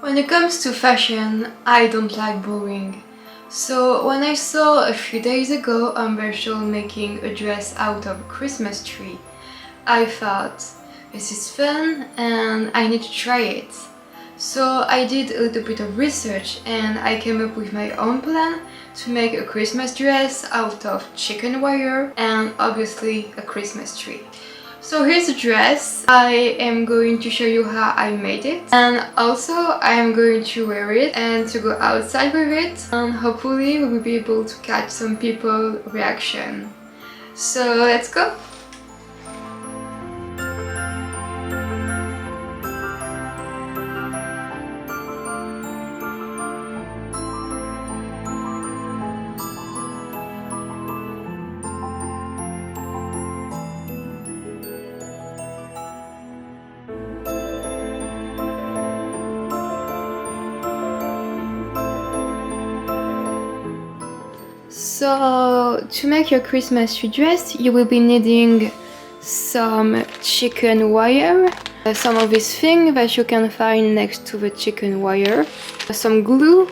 When it comes to fashion, I don't like boring. So when I saw a few days ago Umberto making a dress out of a Christmas tree, I thought, this is fun and I need to try it. So I did a little bit of research and I came up with my own plan to make a Christmas dress out of chicken wire and obviously a Christmas tree. So here's the dress. I am going to show you how I made it, and also I am going to wear it and to go outside with it, and hopefully we will be able to catch some people's reaction. So let's go! So to make your Christmas tree dress, you will be needing some chicken wire, some of these things that you can find next to the chicken wire, some glue,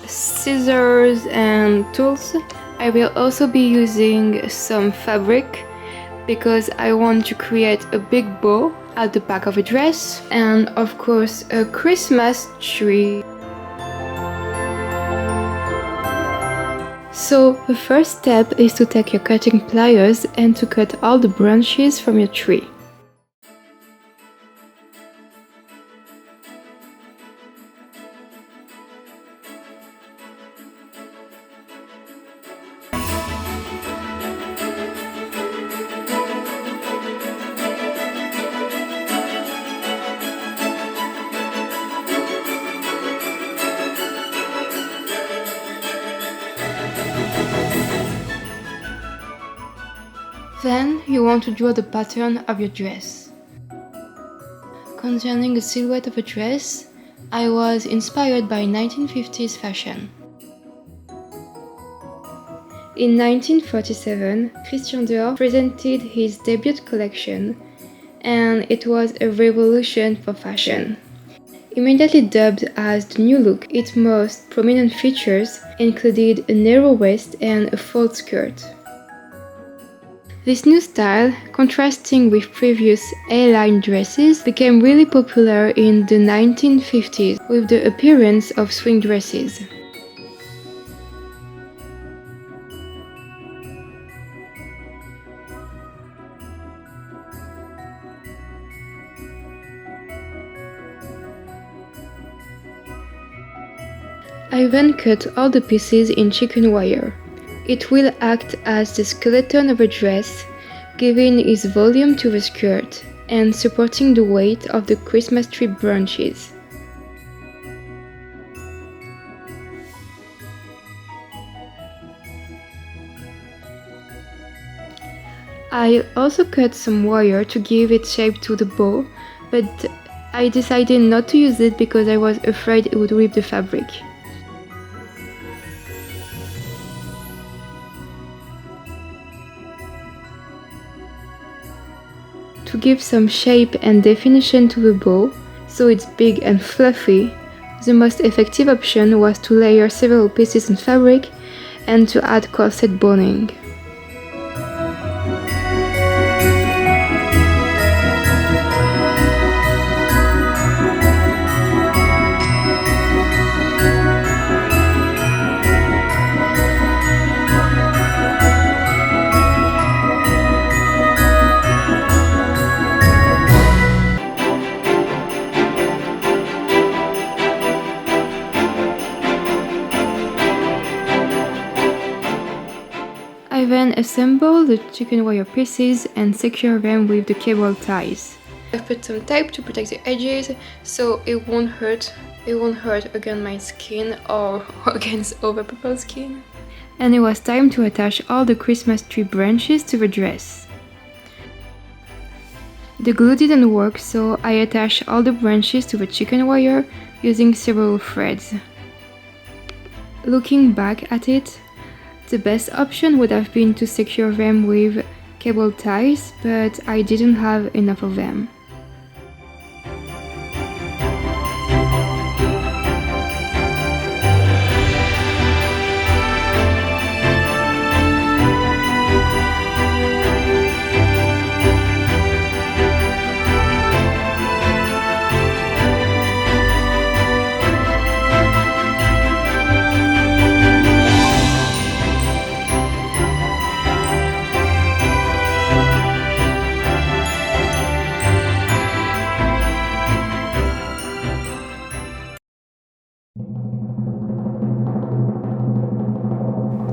scissors and tools. I will also be using some fabric because I want to create a big bow at the back of a dress, and of course a Christmas tree. So the first step is to take your cutting pliers and to cut all the branches from your tree. Then you want to draw the pattern of your dress. Concerning the silhouette of a dress, I was inspired by 1950s fashion. In 1947, Christian Dior presented his debut collection, and it was a revolution for fashion. Immediately dubbed as the new look, its most prominent features included a narrow waist and a fold skirt. This new style, contrasting with previous A-line dresses, became really popular in the 1950s with the appearance of swing dresses. I then cut all the pieces in chicken wire. It will act as the skeleton of a dress, giving its volume to the skirt and supporting the weight of the Christmas tree branches. I also cut some wire to give it shape to the bow, but I decided not to use it because I was afraid it would rip the fabric. To give some shape and definition to the bow, so it's big and fluffy, the most effective option was to layer several pieces on fabric and to add corset boning. I then assemble the chicken wire pieces and secure them with the cable ties. I've put some tape to protect the edges so it won't hurt against my skin or against other people's skin. And it was time to attach all the Christmas tree branches to the dress. The glue didn't work, so I attached all the branches to the chicken wire using several threads. Looking back at it, the best option would have been to secure them with cable ties, but I didn't have enough of them.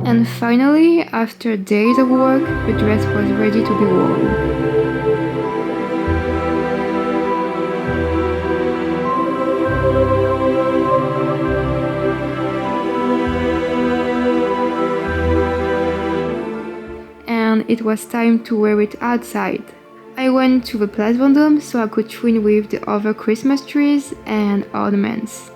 And finally, after days of work, the dress was ready to be worn. And it was time to wear it outside. I went to the Place Vendôme so I could trim with the other Christmas trees and ornaments.